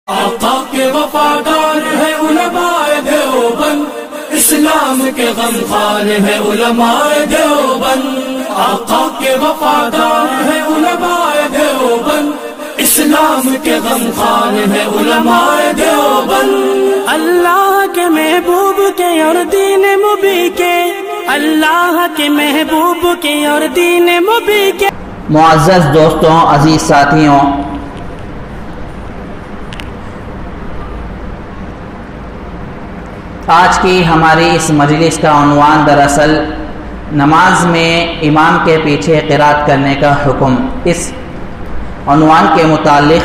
آقا کے وفادار ہے علماء دیوبند، اسلام کے غمخوار ہے علماء دیوبند۔ آقا کے وفادار ہے علماء دیوبند، اسلام کے غمخوار ہے علماء دیوبند۔ اللہ کے محبوب کے اور دین مبی کے، اللہ کے محبوب کے اور دین مبی کے۔ معزز دوستوں، عزیز ساتھیوں، آج کی ہماری اس مجلس کا عنوان دراصل نماز میں امام کے پیچھے قرات کرنے کا حکم، اس عنوان کے متعلق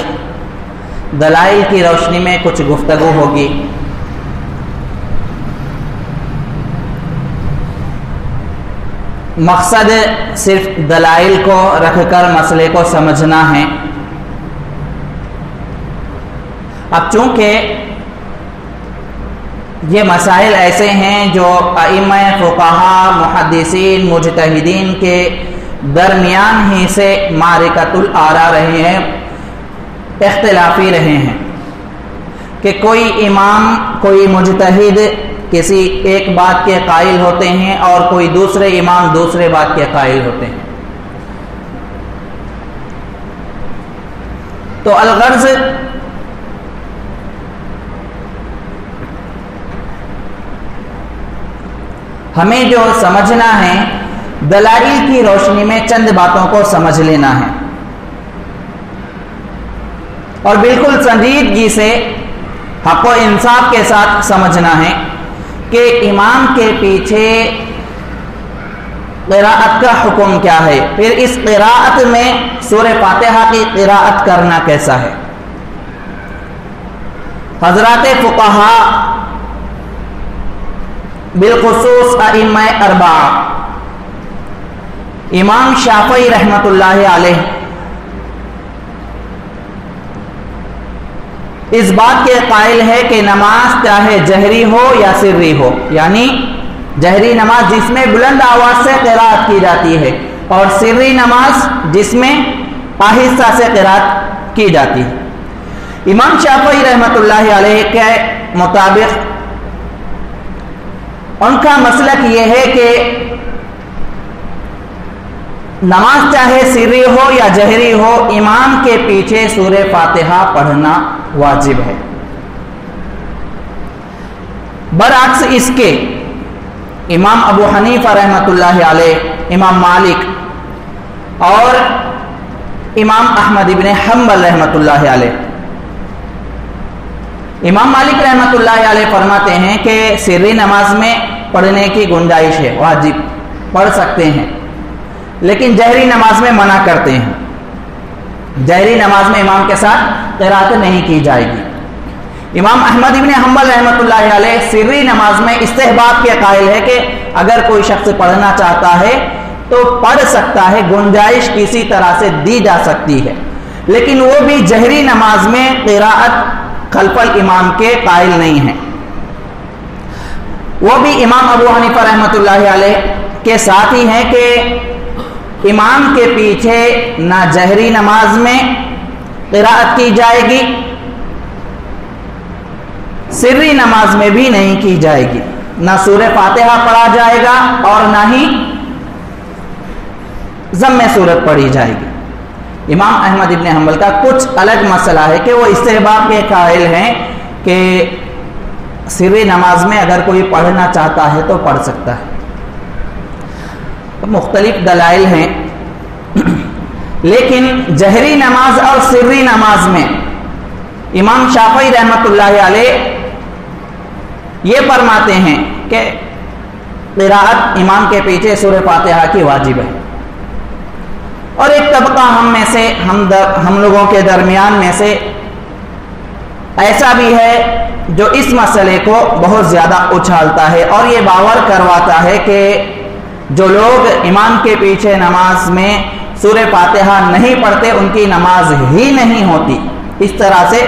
دلائل کی روشنی میں کچھ گفتگو ہوگی۔ مقصد صرف دلائل کو رکھ کر مسئلے کو سمجھنا ہے۔ اب چونکہ یہ مسائل ایسے ہیں جو ائمہ فقہا، محدثین، مجتہدین کے درمیان ہی سے معرکۃ الآراء رہے ہیں، اختلافی رہے ہیں کہ کوئی امام، کوئی مجتہد کسی ایک بات کے قائل ہوتے ہیں اور کوئی دوسرے امام دوسرے بات کے قائل ہوتے ہیں۔ تو الغرض ہمیں جو سمجھنا ہے، دلائل کی روشنی میں چند باتوں کو سمجھ لینا ہے اور بالکل سنجیدگی سے حق و انصاف کے ساتھ سمجھنا ہے کہ امام کے پیچھے قراءت کا حکم کیا ہے، پھر اس قراءت میں سورہ فاتحہ کی قراءت کرنا کیسا ہے۔ حضرات فقہا، بالخصوص ائمہ اربعہ، امام شافعی رحمۃ اللہ علیہ، اس بات کے قائل ہے کہ نماز چاہے جہری ہو یا سری ہو، یعنی جہری نماز جس میں بلند آواز سے قراءت کی جاتی ہے اور سری نماز جس میں آہستہ سے قراءت کی جاتی ہے۔ امام شافعی رحمۃ اللہ علیہ کے مطابق ان کا مسلک یہ ہے کہ نماز چاہے سری ہو یا جہری ہو، امام کے پیچھے سورہ فاتحہ پڑھنا واجب ہے۔ برعکس اس کے امام ابو حنیفہ رحمۃ اللہ علیہ، امام مالک اور امام احمد ابن حنبل رحمۃ اللہ علیہ، امام مالک رحمۃ اللہ علیہ فرماتے ہیں کہ سری نماز میں پڑھنے کی گنجائش ہے، واجب پڑھ سکتے ہیں، لیکن جہری نماز میں منع کرتے ہیں۔ جہری نماز میں امام کے ساتھ قرات نہیں کی جائے گی۔ امام احمد ابن حنبل رحمۃ اللہ علیہ سری نماز میں استحباب کے قائل ہے کہ اگر کوئی شخص پڑھنا چاہتا ہے تو پڑھ سکتا ہے، گنجائش کسی طرح سے دی جا سکتی ہے، لیکن وہ بھی جہری نماز میں قراءت خلف الامام کے قائل نہیں ہیں۔ وہ بھی امام ابو حنیفہ رحمۃ اللہ علیہ کے ساتھ ہی ہیں کہ امام کے پیچھے نہ جہری نماز میں قراءت کی جائے گی، سری نماز میں بھی نہیں کی جائے گی، نہ سورہ فاتحہ پڑھا جائے گا اور نہ ہی ضم سورت پڑھی جائے گی۔ امام احمد ابن حنبل کا کچھ الگ مسئلہ ہے کہ وہ استحباب کے قائل ہیں کہ سری نماز میں اگر کوئی پڑھنا چاہتا ہے تو پڑھ سکتا ہے۔ مختلف دلائل ہیں، لیکن جہری نماز اور سری نماز میں امام شافعی رحمۃ اللہ علیہ یہ فرماتے ہیں کہ قراءت امام کے پیچھے سورہ فاتحہ کی واجب ہے۔ اور ایک طبقہ ہم میں سے، ہم لوگوں کے درمیان میں سے ایسا بھی ہے جو اس مسئلے کو بہت زیادہ اچھالتا ہے اور یہ باور کرواتا ہے کہ جو لوگ امام کے پیچھے نماز میں سورہ فاتحہ نہیں پڑھتے ان کی نماز ہی نہیں ہوتی۔ اس طرح سے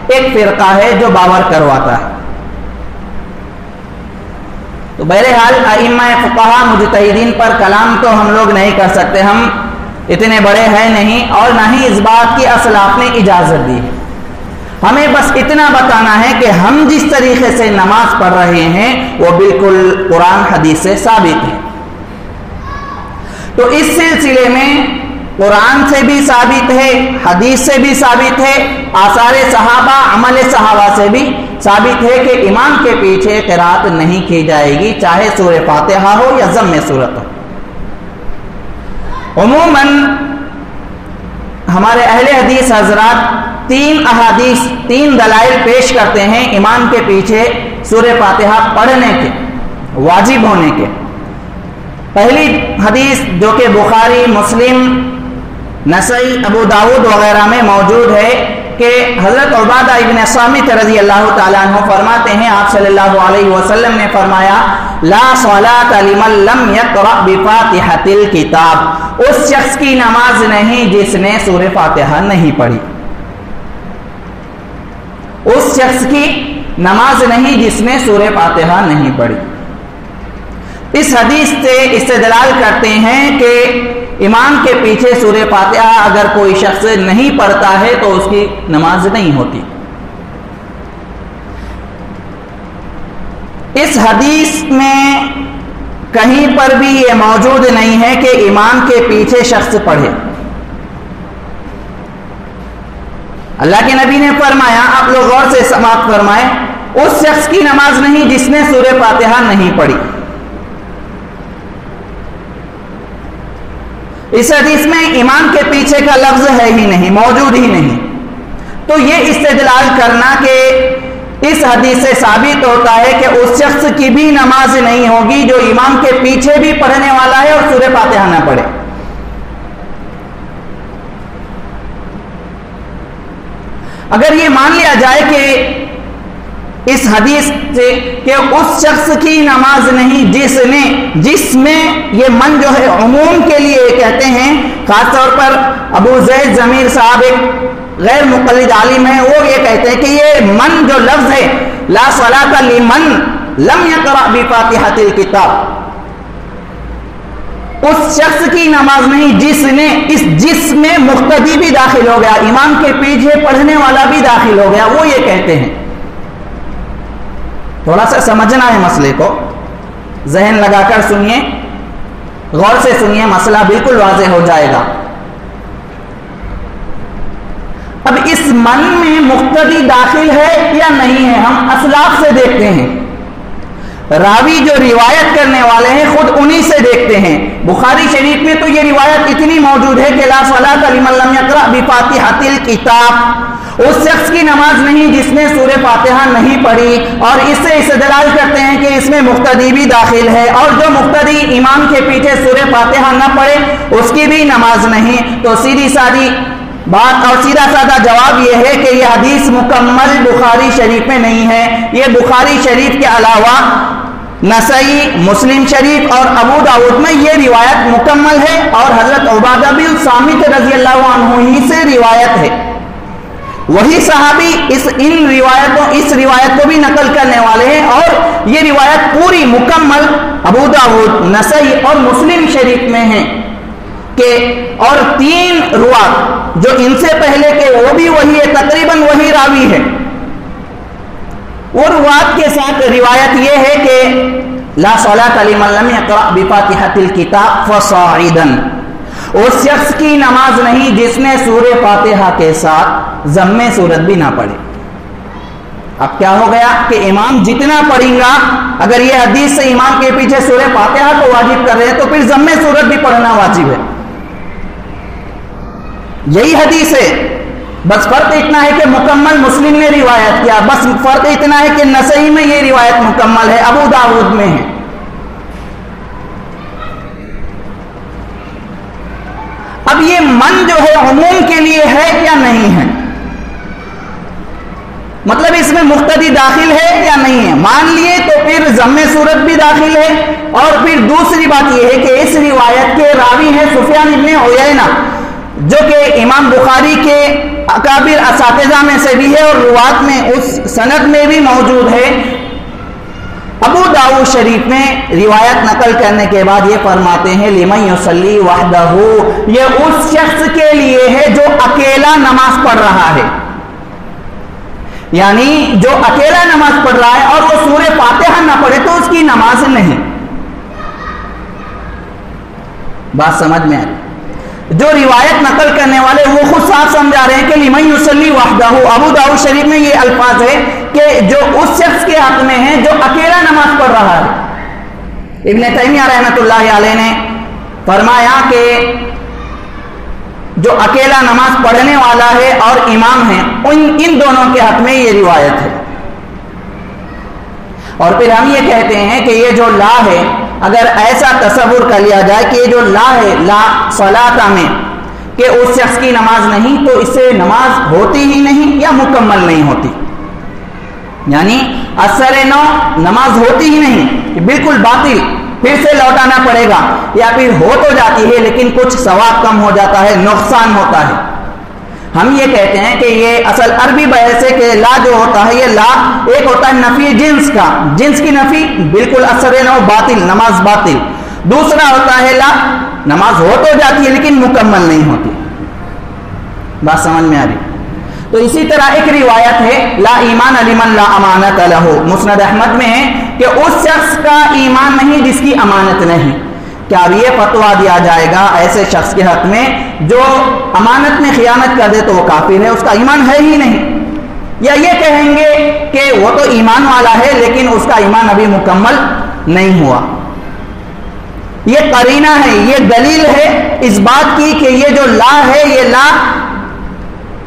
ایک فرقہ ہے جو باور کرواتا ہے۔ تو بہرحال ائمہ فقہا، مجتہدین پر کلام تو ہم لوگ نہیں کر سکتے، ہم اتنے بڑے ہیں نہیں اور نہ ہی اس بات کی اسلاف نے اجازت دی ہے۔ ہمیں بس اتنا بتانا ہے کہ ہم جس طریقے سے نماز پڑھ رہے ہیں وہ بالکل قرآن حدیث سے ثابت ہے۔ تو اس سلسلے میں قرآن سے بھی ثابت ہے، حدیث سے بھی ثابت ہے، آثار صحابہ، عمل صحابہ سے بھی ثابت ہے کہ امام کے پیچھے قرات نہیں کی جائے گی، چاہے سورہ فاتحہ ہو یا ضم صورت ہو۔ عموماً ہمارے اہل حدیث حضرات تین دلائل پیش کرتے ہیں امام کے پیچھے سورہ فاتحہ پڑھنے کے واجب ہونے کے۔ پہلی حدیث جو کہ بخاری، مسلم، نسائی، ابو داود وغیرہ میں موجود ہے کہ حضرت عبادہ ابن صامت رضی اللہ تعالیٰ عنہ فرماتے ہیں، آپ صلی اللہ علیہ وسلم نے فرمایا لا صلاۃ لمن لم یقرأ بفاتحۃ الکتاب، اس شخص کی نماز نہیں جس نے سورہ فاتحہ نہیں پڑھی، اس شخص کی نماز نہیں جس نے سورہ فاتحہ نہیں پڑھی۔ اس حدیث سے استدلال کرتے ہیں کہ امام کے پیچھے سورہ فاتحہ اگر کوئی شخص نہیں پڑھتا ہے تو اس کی نماز نہیں ہوتی۔ اس حدیث میں کہیں پر بھی یہ موجود نہیں ہے کہ امام کے پیچھے شخص پڑھے۔ اللہ کے نبی نے فرمایا، آپ لوگ غور سے سماعت فرمائیں، اس شخص کی نماز نہیں جس نے سورہ فاتحہ نہیں پڑھی۔ اس حدیث میں امام کے پیچھے کا لفظ ہے ہی نہیں، موجود ہی نہیں۔ تو یہ استدلال کرنا کہ اس حدیث سے ثابت ہوتا ہے کہ اس شخص کی بھی نماز نہیں ہوگی جو امام کے پیچھے بھی پڑھنے والا ہے اور سورہ فاتحہ نہ پڑھے۔ اگر یہ مان لیا جائے کہ اس حدیث سے کہ اس شخص کی نماز نہیں جس میں یہ من جو ہے عموم کے لیے کہتے ہیں، خاص طور پر ابو زید ضمیر صاحب ایک غیر مقلد عالم ہے، وہ یہ کہتے ہیں کہ یہ من جو لفظ ہے لا صلاۃ لمن لم یقرأ بفاتحۃ الکتاب، اس شخص کی نماز نہیں جس میں مقتدی بھی داخل ہو گیا، امام کے پیچھے پڑھنے والا بھی داخل ہو گیا، وہ یہ کہتے ہیں۔ تھوڑا سا سمجھنا ہے مسئلے کو، ذہن لگا کر سنیے، غور سے سنیے، مسئلہ بالکل واضح ہو جائے گا۔ اب اس من میں مقتدی داخل ہے یا نہیں ہے، ہم اسلاف سے دیکھتے ہیں، راوی جو روایت کرنے والے ہیں خود انہی سے دیکھتے ہیں۔ بخاری شریف میں تو یہ روایت اتنی موجود ہے کہ لا صلاۃ لمن لم یقرأ بفاتحۃ الکتاب، اس شخص کی نماز نہیں جس نے سورہ فاتحہ نہیں پڑھی، اور اس سے استدلال کرتے ہیں کہ اس میں مقتدی بھی داخل ہے، اور جو مقتدی امام کے پیچھے سورہ فاتحہ نہ پڑھے اس کی بھی نماز نہیں۔ تو سیدھی سادی بات اور سیدھا سادہ جواب یہ ہے کہ یہ حدیث مکمل بخاری شریف میں نہیں ہے، یہ بخاری شریف کے علاوہ نسائی، مسلم شریف اور ابو داود میں یہ روایت مکمل ہے، اور حضرت عبادہ بن صامت رضی اللہ عنہ ہی سے روایت ہے، وہی صحابی اس روایت کو بھی نقل کرنے والے ہیں، اور یہ روایت پوری مکمل ابو داود، نسائی اور مسلم شریف میں ہے کہ اور 3 روات جو ان سے پہلے کے وہ بھی وہی ہے، تقریباً وہی راوی ہے، وہ روات کے ساتھ روایت یہ ہے کہ لا صلاۃ لمن لم یقرأ بفاتحۃ الکتاب فصاعدا، اس شخص کی نماز نہیں جس نے سورہ فاتحہ کے ساتھ ضم سورت بھی نہ پڑھی۔ اب کیا ہو گیا کہ امام جتنا پڑھیں گا، اگر یہ حدیث سے امام کے پیچھے سورہ فاتحہ کو واجب کر رہے ہیں تو پھر ضم سورت بھی پڑھنا واجب ہے، یہی حدیث ہے، بس فرق اتنا ہے کہ مکمل مسلم نے روایت کیا، بس فرق اتنا ہے کہ نسائی میں یہ روایت مکمل ہے، ابو داود میں ہے۔ اب یہ من جو ہے عموم کے لیے ہے یا نہیں ہے، مطلب اس میں مقتدی داخل ہے یا نہیں ہے، مان لیے تو پھر ضم صورت بھی داخل ہے، اور پھر دوسری بات یہ ہے کہ اس روایت کے راوی ہیں سفیان ابن عیینہ، جو کہ امام بخاری کے اکابر اساتذہ میں سے بھی ہے، اور روات میں اس سند میں بھی موجود ہے۔ ابو داؤد شریف میں روایت نقل کرنے کے بعد یہ فرماتے ہیں لمن یصلی وحدہ، یہ اس شخص کے لیے ہے جو اکیلا نماز پڑھ رہا ہے، یعنی جو اکیلا نماز پڑھ رہا ہے اور وہ سورہ فاتحہ نہ پڑھے تو اس کی نماز نہیں. بات سمجھ میں آئی؟ جو روایت نقل کرنے والے وہ خود صاف سمجھا رہے ہیں کہ لمن یصلی وحدہ. ابو داؤد شریف میں یہ الفاظ ہے کہ جو اس شخص کے حق میں ہے جو اکیلا نماز پڑھ رہا ہے. ابن تیمیہ رحمۃ اللہ علیہ نے فرمایا کہ جو اکیلا نماز پڑھنے والا ہے اور امام ہے ان دونوں کے حق میں یہ روایت ہے. اور پھر ہم یہ کہتے ہیں کہ یہ جو لا ہے, اگر ایسا تصور کر لیا جائے کہ یہ جو لا ہے لا صلاۃ میں کہ اس شخص کی نماز نہیں, تو اس سے نماز ہوتی ہی نہیں یا مکمل نہیں ہوتی. یعنی اثر نو نماز ہوتی ہی نہیں, بالکل باطل, پھر سے لوٹانا پڑے گا, یا پھر ہو تو جاتی ہے لیکن کچھ ثواب کم ہو جاتا ہے, نقصان ہوتا ہے. ہم یہ کہتے ہیں کہ یہ اصل عربی بحث ہے کہ لا جو ہوتا ہے, یہ لا ایک ہوتا ہے نفی جنس کا, جنس کی نفی بالکل اثر نو باطل, نماز باطل. دوسرا ہوتا ہے لا نماز ہو تو جاتی ہے لیکن مکمل نہیں ہوتی. بات سمجھ میں آ رہی؟ تو اسی طرح ایک روایت ہے لا ایمان لمن لا امانت لہ, مسند احمد میں ہے کہ اس شخص کا ایمان نہیں جس کی امانت نہیں. کیا اب یہ فتویٰ دیا جائے گا ایسے شخص کے حق میں جو امانت میں خیانت کر دے تو وہ کافر ہے, اس کا ایمان ہے ہی نہیں؟ یا یہ کہیں گے کہ وہ تو ایمان والا ہے لیکن اس کا ایمان ابھی مکمل نہیں ہوا؟ یہ قرینہ ہے, یہ دلیل ہے اس بات کی کہ یہ جو لا ہے یہ لا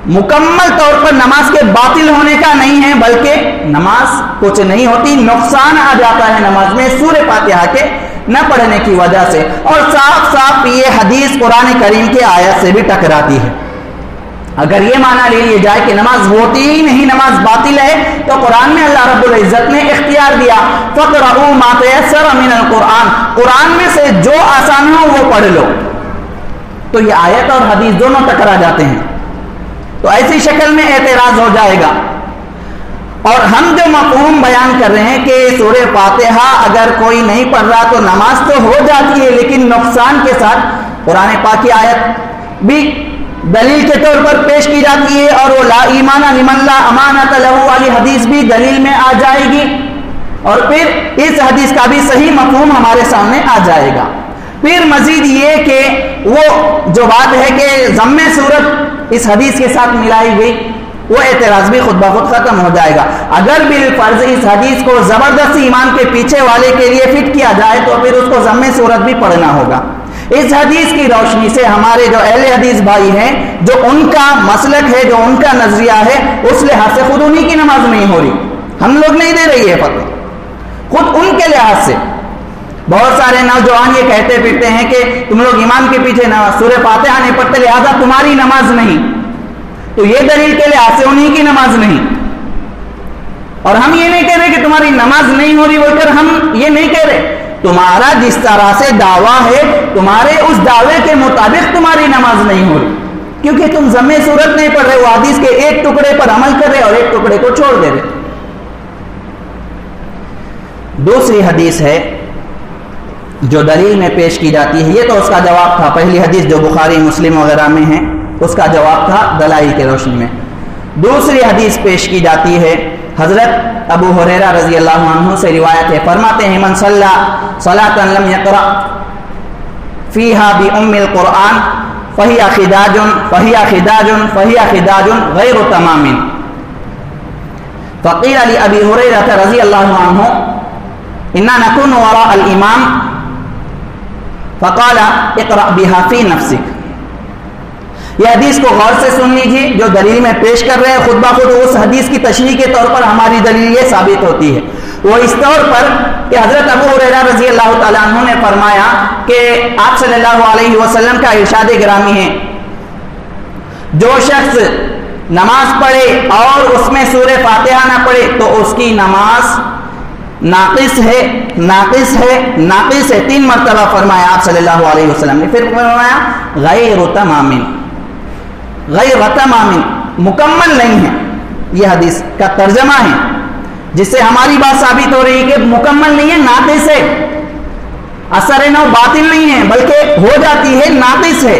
مکمل طور پر نماز کے باطل ہونے کا نہیں ہے, بلکہ نماز کچھ نہیں ہوتی, نقصان آ جاتا ہے نماز میں سورہ فاتحہ کے نہ پڑھنے کی وجہ سے. اور صاف صاف یہ حدیث قرآن کریم کی آیت سے بھی ٹکراتی ہے. اگر یہ مانا لے لیا جائے کہ نماز ہوتی ہی نہیں, نماز باطل ہے, تو قرآن میں اللہ رب العزت نے اختیار دیا فَقْرَؤُوا مَا تَيَسَّرَ مِنَ الْقُرْآنِ, قرآن میں سے جو آسان ہو وہ پڑھ لو. تو یہ آیت اور حدیث دونوں ٹکرا جاتے ہیں, تو ایسی شکل میں اعتراض ہو جائے گا. اور ہم جو مفہوم بیان کر رہے ہیں کہ سورہ فاتحہ اگر کوئی نہیں پڑھ رہا تو نماز تو ہو جاتی ہے لیکن نقصان کے ساتھ, قرآن پاک کی آیت بھی دلیل کے طور پر پیش کی جاتی ہے, اور وہ لا ایمان لمن لا امانت لہ والی حدیث بھی دلیل میں آ جائے گی, اور پھر اس حدیث کا بھی صحیح مفہوم ہمارے سامنے آ جائے گا. پھر مزید یہ کہ وہ جو بات ہے کہ ضم صورت اس حدیث کے ساتھ ملائی گئی, وہ اعتراض بھی خود بخود ختم ہو جائے گا. اگر بالفرض اس حدیث کو زبردستی ایمان کے پیچھے والے کے لیے فٹ کیا جائے تو پھر اس کو ضم صورت بھی پڑھنا ہوگا. اس حدیث کی روشنی سے ہمارے جو اہل حدیث بھائی ہیں, جو ان کا مسلک ہے, جو ان کا نظریہ ہے, اس لحاظ سے خود انہی کی نماز نہیں ہو رہی, ہم لوگ نہیں دے رہی ہے فتویٰ, خود ان کے لحاظ سے. بہت سارے نوجوان یہ کہتے پھرتے ہیں کہ تم لوگ ایمان کے پیچھے سورہ فاتحہ نہیں پڑھتے لہذا تمہاری نماز نہیں. تو یہ دلیل کے لحاظ سے انہی کی نماز نہیں, اور ہم یہ نہیں کہہ رہے کہ تمہاری نماز نہیں ہو رہی بول کر, ہم یہ نہیں کہہ رہے. تمہارا جس طرح سے دعویٰ ہے تمہارے اس دعوے کے مطابق تمہاری نماز نہیں ہو رہی, کیونکہ تم ضم صورت نہیں پڑھ رہے, وہ حدیث کے ایک ٹکڑے پر عمل کر رہے اور ایک ٹکڑے کو چھوڑ دے رہے. دوسری حدیث ہے جو دلیل میں پیش کی جاتی ہے, یہ تو اس کا جواب تھا, پہلی حدیث جو بخاری مسلم وغیرہ میں ہے اس کا جواب تھا دلائل کے روشنی میں. دوسری حدیث پیش کی جاتی ہے, حضرت ابو ہریرہ رضی اللہ عنہ سے روایت ہے, فرماتے ہیں من صلی صلاۃ لم یقرأ فیہا بأم القرآن فہی خداج فہی خداج فہی خداج غیر تمام. فقیل لأبی ہریرہ رضی اللہ عنہ انا نکون وراء الامام فقال اقرأ بها فی نفسک. یہ حدیث کو غور سے سن لیجیے جو دلیل میں پیش کر رہے ہیں, خود بخود اس حدیث کی تشریح کے طور پر ہماری دلیل یہ ثابت ہوتی ہے. وہ اس طور پر کہ حضرت ابو ہریرہ رضی اللہ تعالیٰ عنہ نے فرمایا کہ آپ صلی اللہ علیہ وسلم کا ارشاد گرامی ہے, جو شخص نماز پڑھے اور اس میں سورہ فاتحہ نہ پڑھے تو اس کی نماز ناقص ہے, ناقص ہے, ناقص ہے. 3 مرتبہ فرمایا آپ صلی اللہ علیہ وسلم نے. پھر فرمایا غیر تمام, غیر تمام, مکمل نہیں ہے. یہ حدیث کا ترجمہ ہے جس سے ہماری بات ثابت ہو رہی ہے کہ مکمل نہیں ہے, ناقص ہے, اثر نو باطل نہیں ہے بلکہ ہو جاتی ہے, ناقص ہے.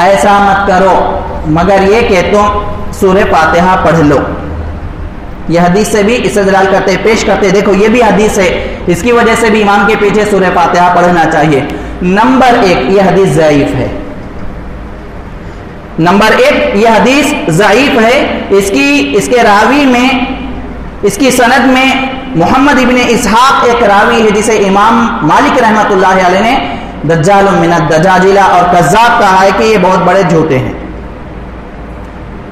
ایسا مت کرو مگر یہ کہ تم سورہ فاتحہ پڑھ لو. یہ حدیث سے بھی استدلال کرتے پیش کرتے. دیکھو یہ بھی حدیث ہے, اس کی وجہ سے بھی امام کے پیچھے سورہ فاتحہ پڑھنا چاہیے. نمبر 1 یہ حدیث ضعیف ہے. نمبر 1 یہ حدیث ضعیف ہے. اس کے راوی میں, اس کی سند میں محمد ابن اسحاق ایک راوی ہے جسے امام مالک رحمۃ اللہ علیہ نے دجال من الدجاجلہ اور کذاب کہا ہے کہ یہ بہت بڑے جھوٹے ہیں.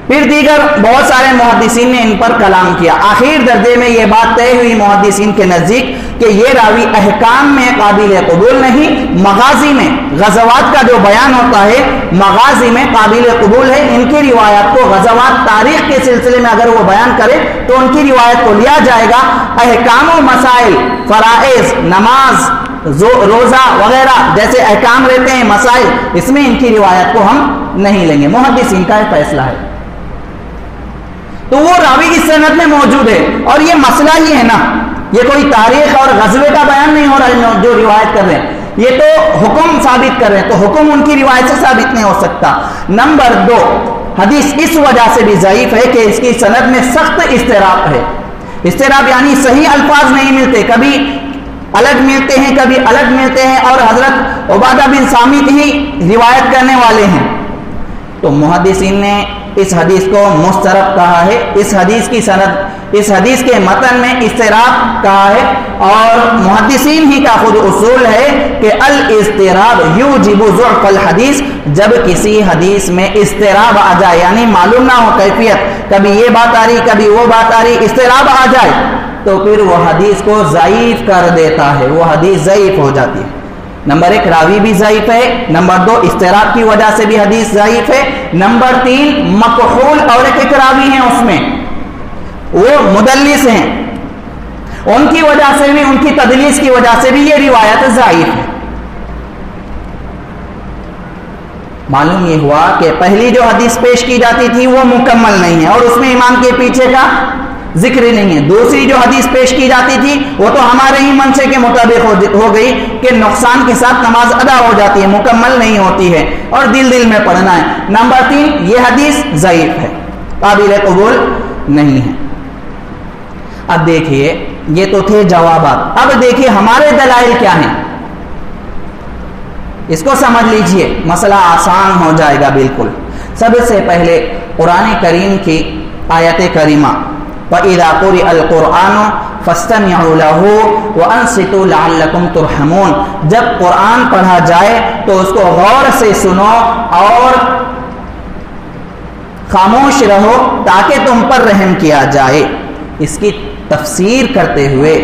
پھر دیگر بہت سارے محدثین نے ان پر کلام کیا. آخر درجے میں یہ بات طے ہوئی محدثین کے نزدیک کہ یہ راوی احکام میں قابل قبول نہیں, مغازی میں, غزوات کا جو بیان ہوتا ہے مغازی میں قابل قبول ہے. ان کی روایات کو غزوات تاریخ کے سلسلے میں اگر وہ بیان کرے تو ان کی روایت کو لیا جائے گا. احکام و مسائل, فرائض, نماز, روزہ وغیرہ جیسے احکام رہتے ہیں مسائل, اس میں ان کی روایت کو ہم نہیں لیں گے. محدثین کا یہ فیصلہ ہے. تو وہ راوی کی سند میں موجود ہے اور یہ مسئلہ ہی ہے نا, یہ کوئی تاریخ اور غزوے کا بیان نہیں ہو رہا ہے جو روایت کر رہے ہیں, یہ تو حکم ثابت کر رہے ہیں, تو حکم ان کی روایت سے ثابت نہیں ہو سکتا. نمبر 2 حدیث اس وجہ سے بھی ضعیف ہے کہ اس کی سند میں سخت اضطراب ہے. اضطراب یعنی صحیح الفاظ نہیں ملتے, کبھی الگ ملتے ہیں کبھی الگ ملتے ہیں, اور حضرت عبادہ بن صامت ہی روایت کرنے والے ہیں. تو محدثین نے اس حدیث کو مسترب کہا ہے. اس حدیث کی سند, اس حدیث کے متن میں اضطراب کہا ہے, اور محدثین ہی کا خود اصول ہے کہ الاضطراب یوجب ضعف الحدیث. جب کسی حدیث میں اضطراب آ جائے یعنی معلوم نہ ہو کیفیت, کبھی یہ بات آ رہی کبھی وہ بات آ رہی, اضطراب آ جائے تو پھر وہ حدیث کو ضعیف کر دیتا ہے, وہ حدیث ضعیف ہو جاتی ہے. نمبر 1 راوی بھی ضعیف ہے. نمبر 2 اضطراب کی وجہ سے بھی حدیث ضعیف ہے. نمبر 3 مکحول اور ایک راوی ہیں اس میں, وہ مدلس ہیں, ان کی وجہ سے بھی, ان کی تدلیس کی وجہ سے بھی یہ روایت ضعیف ہے. معلوم یہ ہوا کہ پہلی جو حدیث پیش کی جاتی تھی وہ مکمل نہیں ہے اور اس میں امام کے پیچھے کا ذکر نہیں ہے. دوسری جو حدیث پیش کی جاتی تھی وہ تو ہمارے ہی منشے کے مطابق ہو گئی کہ نقصان کے ساتھ نماز ادا ہو جاتی ہے, مکمل نہیں ہوتی ہے اور دل میں پڑھنا ہے. نمبر 3 یہ حدیث ضعیف ہے, قابل قبول نہیں ہے. اب دیکھیے یہ تو تھے جوابات. اب دیکھیے ہمارے دلائل کیا ہیں, اس کو سمجھ لیجئے, مسئلہ آسان ہو جائے گا بالکل. سب سے پہلے قرآن کریم کی آیت کریمہ وَإِذَا قُرِئَ الْقُرْآنُ فَاسْتَمِعُوا لَهُ وَأَنصِتُوا لَعَلَّكُمْ تُرْحَمُونَ. جب قرآن پڑھا جائے تو اس کو غور سے سنو اور خاموش رہو تاکہ تم پر رحم کیا جائے. اس کی تفسیر کرتے ہوئے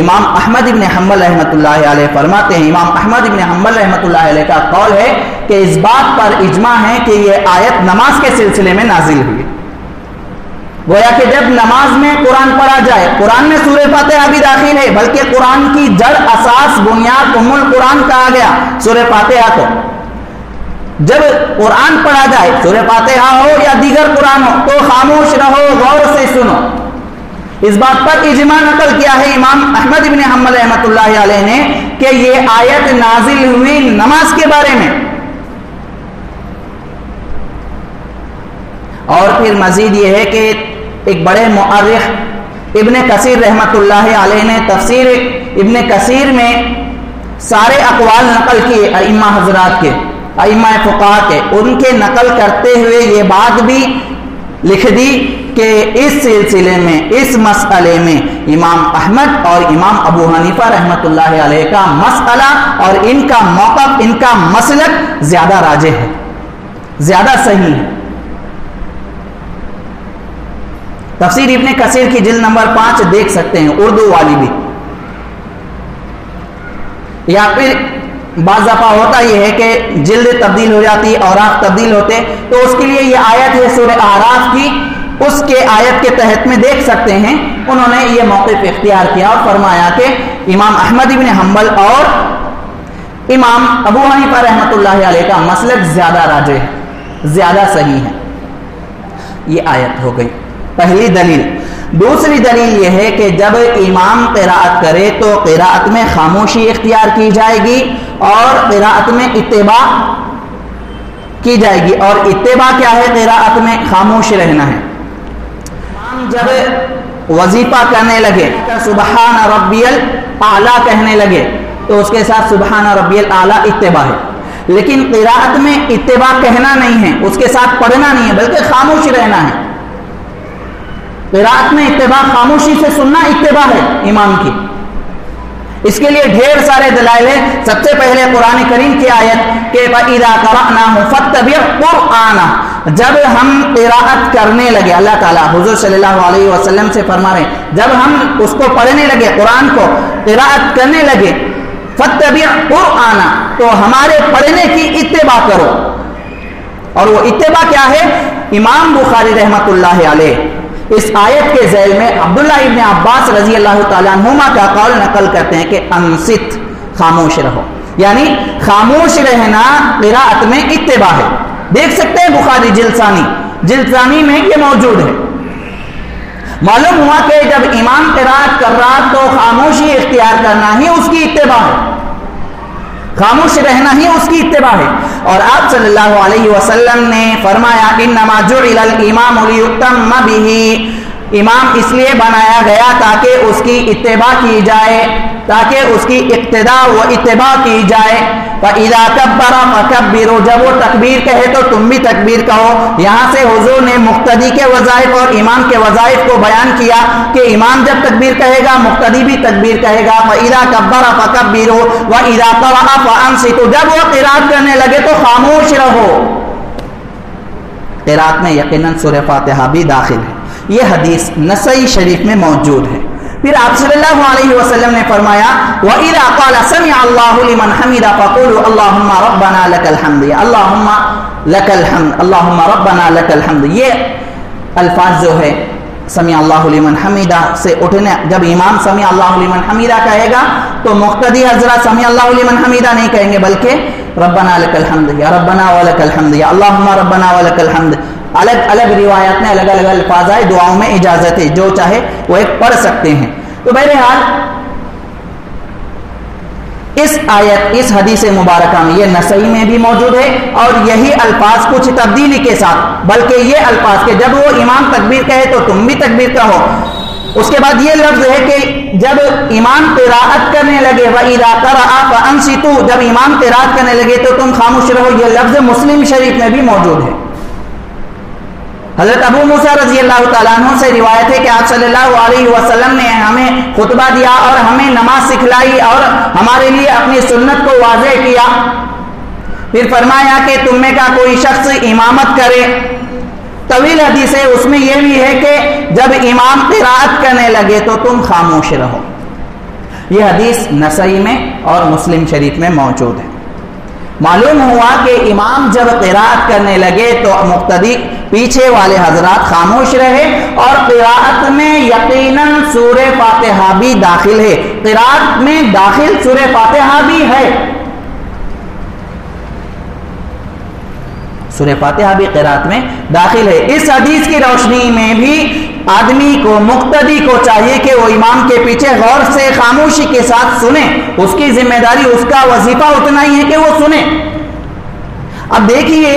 امام احمد ابن حنبل رحمۃ اللہ علیہ فرماتے ہیں, امام احمد ابن حنبل رحمۃ اللہ علیہ کا قول ہے کہ اس بات پر اجماع ہے کہ یہ آیت نماز کے سلسلے میں نازل ہوئی. گویا کہ جب نماز میں قرآن پڑھا جائے, قرآن میں سورہ فاتحہ بھی داخل ہے, بلکہ قرآن کی جڑ, اساس, بنیاد, ام القرآن کہا گیا سورہ فاتحہ کو. جب قرآن پڑھا جائے, سورہ فاتحہ ہو یا دیگر قرآن ہو, تو خاموش رہو, غور سے سنو. اس بات پر اجماع نقل کیا ہے امام احمد ابن حنبل رحمۃ اللہ علیہ نے کہ یہ آیت نازل ہوئی نماز کے بارے میں. اور پھر مزید یہ ہے کہ ایک بڑے مؤرخ ابن کثیر رحمۃ اللہ علیہ نے تفسیر ابن کثیر میں سارے اقوال نقل کیے ائمہ حضرات کے, ائمہ فقہا کے, ان کے نقل کرتے ہوئے یہ بات بھی لکھ دی کہ اس سلسلے میں, اس مسئلے میں امام احمد اور امام ابو حنیفہ رحمۃ اللہ علیہ کا مسئلہ اور ان کا موقف, ان کا مسلک زیادہ راجح ہے, زیادہ صحیح ہے. تفسیر ابن کثیر کی جلد نمبر 5 دیکھ سکتے ہیں, اردو والی بھی. یا پھر بعض دفعہ ہوتا یہ ہے کہ جلد تبدیل ہو جاتی, اوراق تبدیل ہوتے, تو اس کے لیے یہ آیت ہے سورہ اعراف کی, اس کے آیت کے تحت میں دیکھ سکتے ہیں. انہوں نے یہ موقف اختیار کیا اور فرمایا کہ امام احمد ابن حنبل اور امام ابو حنیفہ رحمۃ اللہ علیہ کا مسلک زیادہ راجح ہے, زیادہ صحیح ہے. یہ آیت ہو گئی پہلی دلیل. دوسری دلیل یہ ہے کہ جب امام قراءت کرے تو قراءت میں خاموشی اختیار کی جائے گی اور قراءت میں اتباع کی جائے گی. اور اتباع کیا ہے؟ قراءت میں خاموش رہنا ہے. جب وظیفہ کرنے لگے سبحان ربی الاعلیٰ کہنے لگے تو اس کے ساتھ سبحان ربی الاعلیٰ اتباع ہے. لیکن قراءت میں اتباع کہنا نہیں ہے، اس کے ساتھ پڑھنا نہیں ہے، بلکہ خاموش رہنا ہے. قراءت میں اتباع خاموشی سے سننا اتباع ہے امام کی. اس کے لیے ڈھیر سارے دلائل ہیں. سب سے پہلے قرآن کریم کی آیت کہ فَإِذَا قَرَأْنَاهُ فَاتَّبِعْ قُرْآنَهُ، جب ہم قراءت کرنے لگے، اللہ تعالیٰ حضور صلی اللہ علیہ وسلم سے فرما رہے ہیں جب ہم اس کو پڑھنے لگے، قرآن کو قراءت کرنے لگے، فَاتَّبِعْ قُرْآنَهُ، تو ہمارے پڑھنے کی اتباع کرو. اور وہ اتباع کیا ہے؟ امام بخاری رحمۃ اللہ علیہ اس آیت کے ذیل میں عبداللہ ابن عباس رضی اللہ تعالیٰ عنہما کا قول نقل کرتے ہیں کہ انصت، خاموش رہو. یعنی خاموش رہنا قراءت میں اتباع ہے. دیکھ سکتے ہیں بخاری جلد ثانی میں یہ موجود ہے. معلوم ہوا کہ جب امام قراءت کر رہا تو خاموشی اختیار کرنا ہی اس کی اتباع ہے، خاموش رہنا ہی اس کی اتباع ہے. اور آپ صلی اللہ علیہ وسلم نے فرمایا انما جعل الامام لیؤتم بہ، امام اس لیے بنایا گیا تاکہ اس کی اتباع کی جائے، تاکہ اس کی اقتداء و اتباع کی جائے. فَإِذَا كَبَّرَ فَكَبِّرُوا، جب وہ تکبیر کہے تو تم بھی تکبیر کہو. یہاں سے حضور نے مقتدی کے وظائف اور امام کے وظائف کو بیان کیا کہ امام جب تکبیر کہے گا مقتدی بھی تکبیر کہے گا. فَإِذَا كَبَّرَ فَكَبِّرُوا وَإِذَا قَرَأَ فَأَنصِتُوا، جب وہ قرات کرنے لگے تو خاموش رہو. قرات میں یقیناً سورہ فاتحہ بھی داخل ہے. یہ حدیث نسائی شریف میں موجود ہے. پھر آپ صلی اللہ علیہ وسلم نے فرمایا وَإِذَا قَالَ سَمِعَ اللَّهُ لِمَنْ حَمِدَ فَقُولُوا اللَّهُمَّ رَبَّنَا لَكَ الْحَمْدُ، اللَّهُمَّ لَكَ الْحَمْدُ، اللَّهُمَّ رَبَّنَا لَكَ الْحَمْدُ. یہ الفاظ جو ہے سمیع اللہ لمن حمیدہ سے اٹھنے، جب امام سمیع اللہ لمن حمیدہ کہے گا تو مقتدی حضرات سمیع اللہ لمن حمیدہ نہیں کہیں گے، بلکہ ربنا لک الحمد، یا ربنا ولک الحمد، یا اللہم ربنا ولک الحمد. الگ الگ روایات میں الگ الگ الفاظ آئے، دعاؤں میں اجازت ہے، جو چاہے وہ ایک پڑھ سکتے ہیں. تو بہرحال اس آیت، اس حدیث مبارکہ میں یہ نسائی میں بھی موجود ہے اور یہی الفاظ کچھ تبدیلی کے ساتھ، بلکہ یہ الفاظ کہ جب وہ امام تکبیر کہے تو تم بھی تکبیر کہو. اس کے بعد یہ لفظ ہے کہ جب امام قراءت کرنے لگے وَإِذَا قَرَأَ فَأَنصِتُوا، جب امام قراءت کرنے لگے تو تم خاموش رہو، یہ لفظ مسلم شریف میں بھی موجود ہے. حضرت ابو موسیٰ رضی اللہ تعالیٰ عنہ سے روایت ہے کہ آپ صلی اللہ علیہ وسلم نے ہمیں خطبہ دیا اور ہمیں نماز سکھلائی اور ہمارے لیے اپنی سنت کو واضح کیا. پھر فرمایا کہ تم میں کا کوئی شخص امامت کرے. طویل حدیث ہے، اس میں یہ بھی ہے کہ جب امام قراءت کرنے لگے تو تم خاموش رہو. یہ حدیث نسائی میں اور مسلم شریف میں موجود ہے. معلوم ہوا کہ امام جب قراءت کرنے لگے تو مقتدی پیچھے والے حضرات خاموش رہے، اور قراءت میں یقیناً سورہ فاتحہ بھی داخل ہے. قراءت میں داخل سورہ فاتحہ بھی ہے، سورہ فاتحہ بھی قراءت میں داخل ہے. اس حدیث کی روشنی میں بھی آدمی کو، مقتدی کو چاہیے کہ وہ امام کے پیچھے غور سے خاموشی کے ساتھ سنے. اس کی ذمہ داری، اس کا وظیفہ اتنا ہی ہے کہ وہ سنے. اب دیکھیے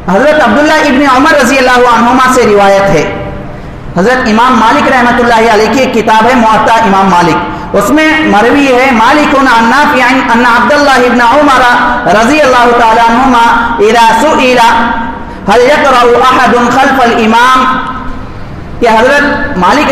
حضرت عبداللہ ابن عمر رضی اللہ عنہما سے روایت ہے. حضرت امام مالک رحمۃ اللہ علیہ کی کتاب ہے موطا امام مالک، اس میں مروی ہے مالک عن نافع ان عبداللہ ابن عمر رضی اللہ تعالی عنہما اذا سئل هل يقرأ احد خلف الامام، کہ حضرت مالک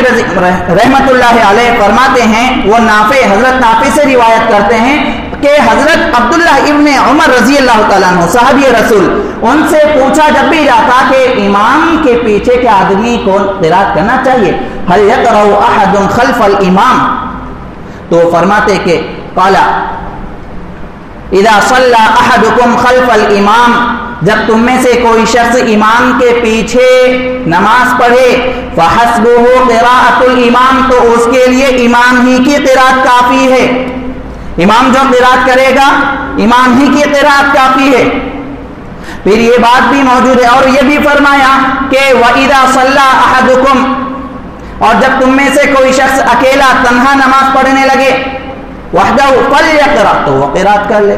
رحمۃ اللہ علیہ فرماتے ہیں، وہ نافع، حضرت نافع سے روایت کرتے ہیں کہ حضرت عبداللہ ابن عمر رضی اللہ تعالیٰ عنہ صحابی رسول، ان سے پوچھا جب بھی جاتا کہ امام کے پیچھے کے آدمی کو قرات کرنا چاہیے، هل يقرأ احد خلف الامام، تو فرماتے کہ قال اذا صلى احدكم خلف الامام، جب تم میں سے کوئی شخص امام کے پیچھے نماز پڑھے، فحسبه قراءة الامام، تو اس کے لیے امام ہی کی قراءت کافی ہے. امام جو قراءت کرے گا امام ہی کی قراءت کافی ہے. پھر یہ بات بھی موجود ہے اور یہ بھی فرمایا کہ وَإِذَا صَلَّى أَحَدُكُمْ، اور جب تم میں سے کوئی شخص اکیلا تنہا نماز پڑھنے لگے، وحدہ فلیقرأ، تو وہ قراءت کر لے.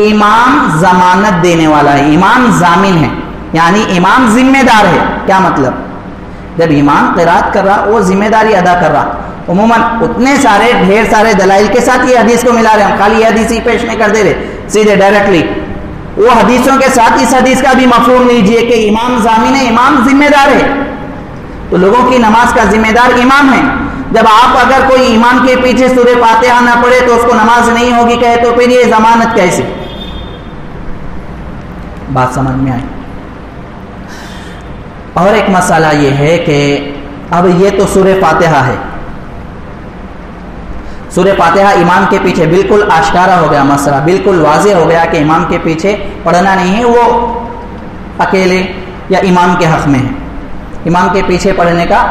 امام ضمانت دینے والا ہے، امام ضامن ہے، یعنی امام ذمہ دار ہے۔ کیا مطلب؟ جب امام قرات کر رہا وہ ذمہ داری ادا کر رہا، عموماً اتنے سارے ڈھیر سارے دلائل کے ساتھ یہ حدیث کو ملا رہے ہیں، خالی یہ حدیث ہی پیش نہیں کر دے رہے سیدھے ڈائریکٹلی، وہ حدیثوں کے ساتھ اس حدیث کا بھی مفہوم لیجئے کہ امام ضامن ہے، امام ذمہ دار ہے، تو لوگوں کی نماز کا ذمہ دار امام ہے۔ جب آپ اگر کوئی امام کے پیچھے سورہ فاتحہ نہ پڑھے تو اس کو نماز نہیں ہوگی کہے تو پھر یہ ضمانت کیسے؟ بات سمجھ میں آئی؟ اور ایک مسئلہ یہ ہے کہ اب یہ تو سورہ فاتحہ ہے، سورہ فاتحہ امام کے پیچھے بالکل آشکارا ہو گیا مسئلہ، بالکل واضح ہو گیا کہ امام کے پیچھے پڑھنا نہیں ہے، وہ اکیلے یا امام کے حق میں ہے۔ امام کے پیچھے پڑھنے کا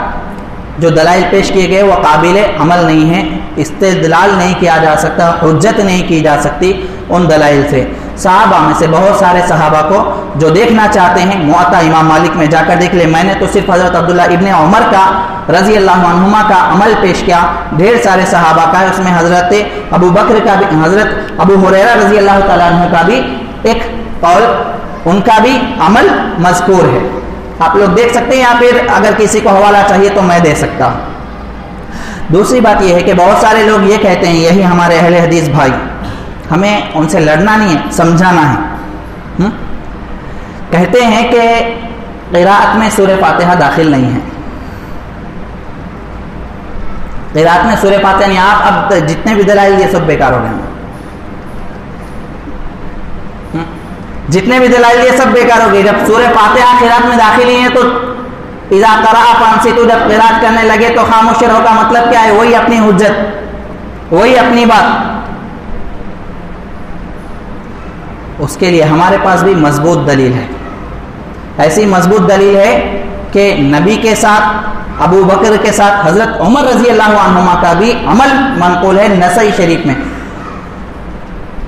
جو دلائل پیش کیے گئے وہ قابل عمل نہیں ہے، استدلال نہیں کیا جا سکتا، حجت نہیں کی جا سکتی ان دلائل سے۔ صحابہ میں سے بہت سارے صحابہ کو جو دیکھنا چاہتے ہیں موطا امام مالک میں جا کر دیکھ لیں، میں نے تو صرف حضرت عبداللہ ابن عمر کا رضی اللہ عنہما کا عمل پیش کیا، ڈھیر سارے صحابہ کا ہے، اس میں حضرت ابو بکر کا بھی، حضرت ابو ہریرہ رضی اللہ تعالیٰ عنہ کا بھی ایک قول، ان کا بھی عمل مذکور ہے، آپ لوگ دیکھ سکتے ہیں، یا پھر اگر کسی کو حوالہ چاہیے تو میں دے سکتا ہوں۔ دوسری بات یہ ہے کہ بہت سارے لوگ یہ کہتے ہیں، یہی ہمارے اہل حدیث بھائی، ہمیں ان سے لڑنا نہیں ہے، سمجھانا ہے، کہتے ہیں کہ قراءت میں سورہ فاتحہ داخل نہیں ہے، قراءت میں سورہ فاتحہ نہیں، آپ اب جتنے بھی دلائل یہ سب بیکار ہو گئے ہیں، جتنے بھی دلائل یہ سب بیکار ہو گئے۔ جب سورہ فاتحہ قراءت میں داخل ہی ہے تو اذا قرأ فانصتوا، جب قراءت کرنے لگے تو خاموش رہو کا مطلب کیا ہے؟ وہی اپنی حجت، وہی اپنی بات۔ اس کے لیے ہمارے پاس بھی مضبوط دلیل ہے، ایسی مضبوط دلیل ہے کہ نبی کے ساتھ، ابو بکر کے ساتھ حضرت عمر رضی اللہ عنہما کا بھی عمل منقول ہے نسائی شریف میں۔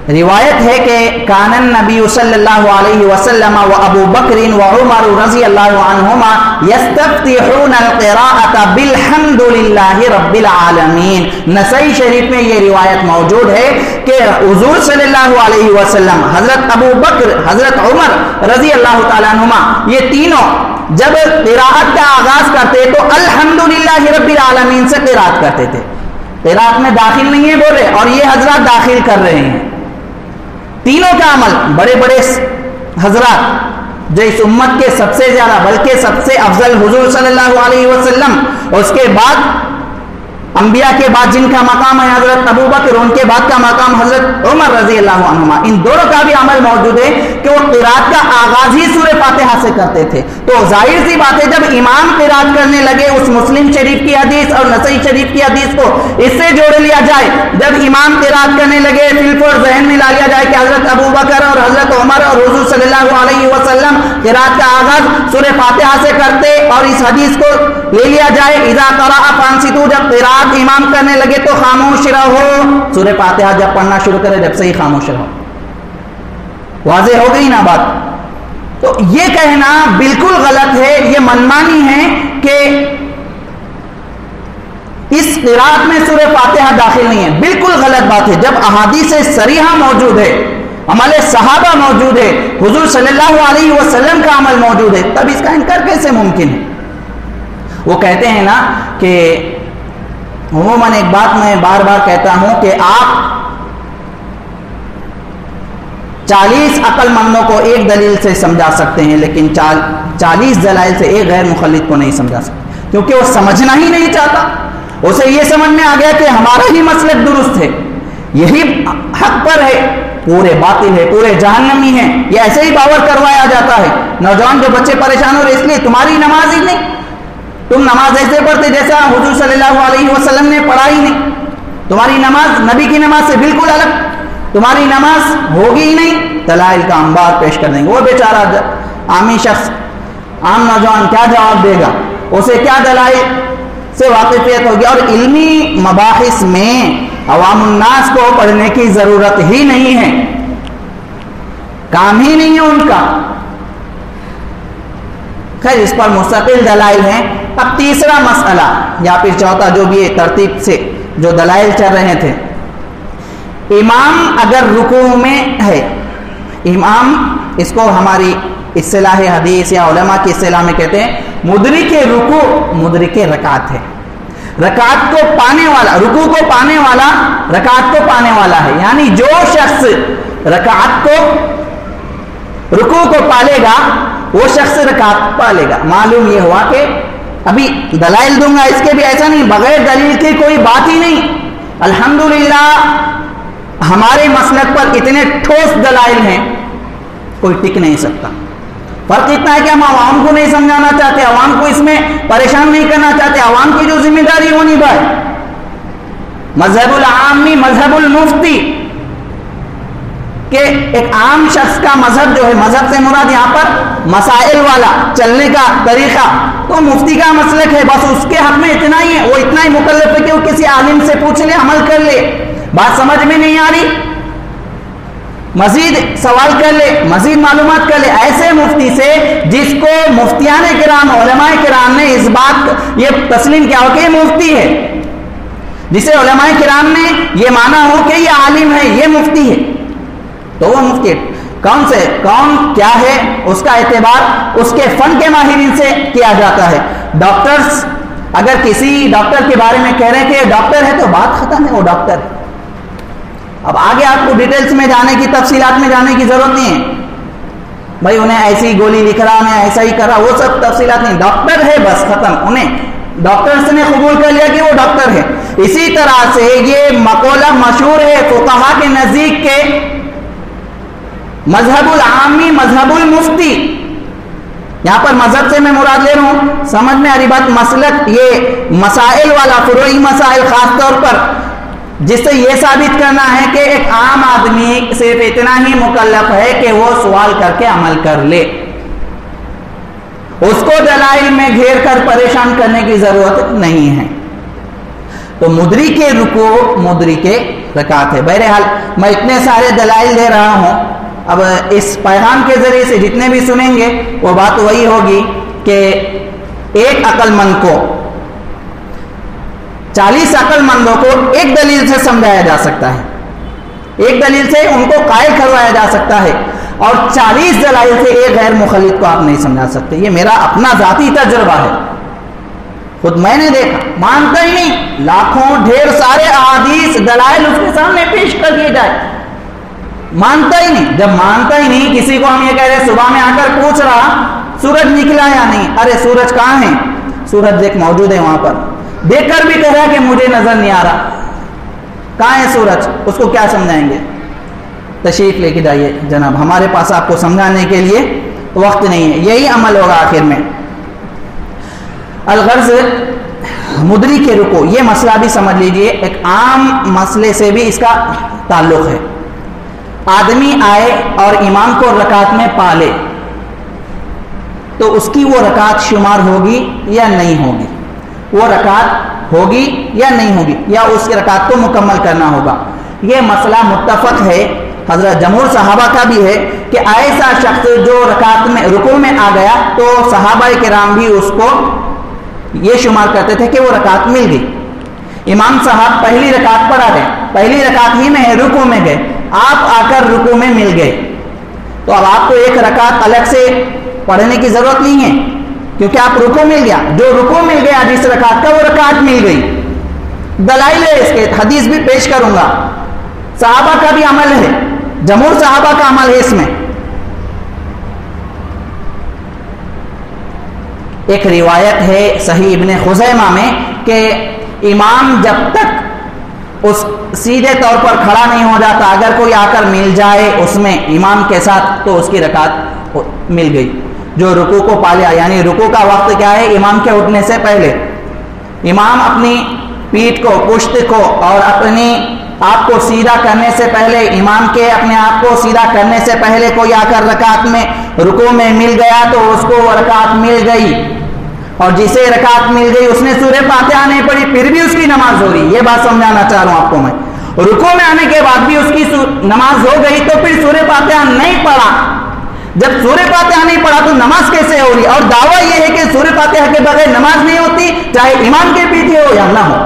روایت ہے کہ کان النبی صلی اللہ علیہ وسلم و ابو بکر و عمر رضی اللہ عنہما یستفتحون القراءۃ بالحمد للہ رب العالمین۔ نسائی شریف میں یہ روایت موجود ہے کہ حضور صلی اللہ علیہ وسلم، حضرت ابو بکر، حضرت عمر رضی اللہ تعالیٰ عنہما، یہ تینوں جب قراءت کا آغاز کرتے تو الحمدللہ رب العالمین سے قراءت کرتے تھے۔ قراءت میں داخل نہیں ہے بول رہے، اور یہ حضرات داخل کر رہے ہیں۔ تینوں کا عمل، بڑے بڑے حضرات جو اس امت کے سب سے زیادہ بلکہ سب سے افضل حضور صلی اللہ علیہ وسلم، اس کے بعد انبیاء کے بعد جن کا مقام ہے حضرت ابو بکر، ان کے بعد کا مقام حضرت عمر رضی اللہ عنہما، ان دونوں کا بھی عمل موجود ہے کہ وہ قراءت کا آغاز ہی سورہ فاتحہ سے کرتے تھے۔ تو ظاہر سی بات ہے جب امام قراءت کرنے لگے، اس مسلم شریف کی حدیث اور نسائی شریف کی حدیث کو اس سے جوڑ لیا جائے، جب امام قراءت کرنے لگے بالکل ذہن میں لا لیا جائے کہ حضرت ابو بکر اور حضرت عمر اور حضور صلی اللہ علیہ وسلم قراءت کا آغاز سورہ فاتحہ سے کرتے، اور اس حدیث کو لے لیا جائے اذا قرأ فانصتوا، جب قراءت امام کرنے لگے تو خاموش رہو، سورہ فاتحہ جب پڑھنا شروع کرے جب سے ہی خاموش رہو۔ واضح ہو گئی نا بات؟ تو یہ کہنا بالکل غلط ہے، یہ منمانی ہے کہ اس قراءت میں سورہ فاتحہ داخل نہیں ہے، بالکل غلط بات ہے۔ جب احادیث صریحہ موجود ہے، عمل صحابہ موجود ہے، حضور صلی اللہ علیہ وسلم کا عمل موجود ہے، تب اس کا انکار کیسے ممکن ہے؟ وہ کہتے ہیں نا کہ عموماً ایک بات میں بار بار کہتا ہوں کہ آپ 40 عقل مندوں کو ایک دلیل سے سمجھا سکتے ہیں، لیکن 40 دلائل سے ایک غیر مخلد کو نہیں سمجھا سکتے، کیونکہ وہ سمجھنا ہی نہیں چاہتا۔ اسے یہ سمجھ میں آ گیا کہ ہمارا ہی مسلک درست ہے، یہی حق پر ہے، پورے باطل ہے، پورے جہنمی ہیں، یہ ایسے ہی باور کروایا جاتا ہے۔ نوجوان جو بچے پریشان ہو رہے اس لیے تمہاری نماز ہی نہیں، تم نماز ایسے پڑھتے جیسا حضور صلی اللہ علیہ وسلم نے پڑھا ہی نہیں، تمہاری نماز نبی کی نماز سے بالکل الگ، تمہاری نماز ہوگی ہی نہیں، دلائل کا انبار پیش کر دیں گے۔ وہ بیچارہ عامی شخص، عام نوجوان کیا جواب دے گا؟ اسے کیا دلائل سے واقفیت ہوگی؟ اور علمی مباحث میں عوام الناس کو پڑھنے کی ضرورت ہی نہیں ہے، کام ہی نہیں ہے ان کا۔ خیر اس پر مستقل دلائل ہیں۔ اب تیسرا مسئلہ یا پھر چوتھا، جو بھی ترتیب سے جو دلائل چل رہے تھے، امام اگر رکوع میں ہے امام اس کو ہماری اصطلاح حدیث یا علماء کی اصطلاح میں کہتے ہیں مدرک رکوع مدرک رکعت ہے. رکعت کو پانے والا، رکوع کو پانے والا رکعت کو پانے والا ہے. یعنی جو شخص رکعت کو رکوع کو پالے گا وہ شخص رکعت پالے گا. معلوم یہ ہوا کہ ابھی دلائل دوں گا اس کے بھی، ایسا نہیں بغیر دلیل کی کوئی بات ہی نہیں. الحمدللہ ہمارے مسلک پر اتنے ٹھوس دلائل ہیں کوئی ٹک نہیں سکتا. فرق اتنا ہے کہ ہم عوام کو نہیں سمجھانا چاہتے، عوام کو اس میں پریشان نہیں کرنا چاہتے. عوام کی جو ذمہ داری ہونی بھائی، مذہب العامی مذہب المفتی، کہ ایک عام شخص کا مذہب جو ہے، مذہب سے مراد یہاں پر مسائل والا چلنے کا طریقہ، تو مفتی کا مسلک ہے، بس اس کے حق میں اتنا ہی ہے، وہ اتنا ہی مکلف ہے کہ وہ کسی عالم سے پوچھ لے، عمل کر لے. بات سمجھ میں نہیں آ رہی، مزید سوال کر لے، مزید معلومات کر لے. ایسے مفتی سے جس کو مفتیان کرام علماء کرام نے اس بات یہ تسلیم کیا ہو کہ یہ مفتی ہے، جسے علماء کرام نے یہ مانا ہو کہ یہ عالم ہے، یہ مفتی ہے، تو وہ مفتی ہے. کون سے کون کیا ہے اس کا اعتبار اس کے فن کے ماہرین سے کیا جاتا ہے. ڈاکٹرز اگر کسی ڈاکٹر کے بارے میں کہہ رہے ہیں کہ یہ ڈاکٹر ہے تو بات ختم ہے، وہ ڈاکٹر ہے. اب آگے آپ کو ڈیٹیلز میں جانے کی، تفصیلات میں جانے کی ضرورت نہیں ہے. بھائی انہیں ایسی گولی لکھ رہا، انہیں ایسا ہی کرا، وہ سب تفصیلات نہیں. ڈاکٹر ہے بس ختم. انہیں ڈاکٹرز نے قبول کر لیا کہ وہ ڈاکٹر ہے. اسی طرح سے یہ مقولہ مشہور ہے فقہا کے نزدیک کے مذہب العامی مذہب المفتی. یہاں پر مذہب سے میں مراد لے رہا ہوں، سمجھ میں آ رہی بات. مسلک یہ مسائل والا، فروعی مسائل خاص طور پر، جس سے یہ ثابت کرنا ہے کہ ایک عام آدمی صرف اتنا ہی مکلف ہے کہ وہ سوال کر کے عمل کر لے، اس کو دلائل میں گھیر کر پریشان کرنے کی ضرورت نہیں ہے. تو مدرک رکوع مدرک رکعت ہے. بہرحال میں اتنے سارے دلائل دے رہا ہوں، اب اس پیغام کے ذریعے سے جتنے بھی سنیں گے وہ بات وہی ہوگی کہ ایک عقل مند کو 40 عقل مندوں کو ایک دلیل سے سمجھایا جا سکتا ہے، ایک دلیل سے ان کو قائل کروایا جا سکتا ہے، اور 40 دلائل سے ایک غیر مخلد کو آپ نہیں سمجھا سکتے. یہ میرا اپنا ذاتی تجربہ ہے، خود میں نے دیکھا. مانتا ہی نہیں، لاکھوں ڈھیر سارے احادیث دلائل اس کے سامنے پیش کر دیے جائے، مانتا ہی نہیں. جب مانتا ہی نہیں، کسی کو ہم یہ کہہ رہے صبح میں آ کر پوچھ رہا سورج نکلا یا نہیں، ارے سورج کہاں ہے؟ سورج دیکھ موجود ہے وہاں پر، دیکھ کر بھی کہہ رہا کہ مجھے نظر نہیں آ رہا، کہاں ہے سورج؟ اس کو کیا سمجھائیں گے؟ تشریف لے کے جائیے جناب، ہمارے پاس آپ کو سمجھانے کے لیے وقت نہیں ہے. یہی عمل ہوگا آخر میں. الغرض مدرک رکوع، یہ مسئلہ بھی سمجھ لیجئے، ایک عام مسئلے سے بھی اس کا تعلق ہے. آدمی آئے اور امام کو رکعت میں پالے تو اس کی وہ رکعت شمار ہوگی یا نہیں ہوگی؟ وہ رکعت ہوگی یا نہیں ہوگی، یا اس کی رکعت کو مکمل کرنا ہوگا؟ یہ مسئلہ متفق ہے، حضرت جمہور صحابہ کا بھی ہے کہ ایسا شخص جو رکعت میں رکوع میں آ گیا تو صحابہ کرام بھی اس کو یہ شمار کرتے تھے کہ وہ رکعت مل گئی. امام صاحب پہلی رکعت پر آ گئے، پہلی رکعت ہی میں رکوع میں گئے، آپ آ کر رکوع میں مل گئے، تو اب آپ کو ایک رکعت الگ سے پڑھنے کی ضرورت نہیں ہے کیونکہ آپ رکوع مل گیا. جو رکوع مل گیا جس رکعت کا، وہ رکعت مل گئی. دلائل ہے اس کے، حدیث بھی پیش کروں گا. صحابہ کا بھی عمل ہے، جمہور صحابہ کا عمل ہے اس میں. ایک روایت ہے صحیح ابن خزیمہ میں کہ امام جب تک اس سیدھے طور پر کھڑا نہیں ہو جاتا، اگر کوئی آ کر مل جائے اس میں امام کے ساتھ تو اس کی رکعت مل گئی. جو رکوع کو پالیا، یعنی رکوع کا وقت کیا ہے؟ امام کے اٹھنے سے پہلے. امام اپنی پیٹھ کو، پشت کو اور اپنی آپ کو سیدھا کرنے سے پہلے، امام کے اپنے آپ کو سیدھا کرنے سے پہلے کوئی آ کر رکعت میں رکوع میں مل گیا تو اس کو رکعت مل گئی، اور جسے رکعت مل گئی اس نے سورہ فاتحہ نہیں پڑھی پھر بھی اس کی نماز ہو رہی. یہ بات سمجھانا چاہ رہا ہوں آپ کو میں. رکوع میں آنے کے بعد بھی اس کی نماز ہو گئی تو پھر سورہ فاتحہ نہیں پڑھا. جب سورہ فاتحہ نہیں پڑھا تو نماز کیسے ہو رہی؟ اور دعویٰ یہ ہے کہ سورہ فاتحہ کے بغیر نماز نہیں ہوتی، چاہے امام کے پیچھے ہو یا نہ ہو.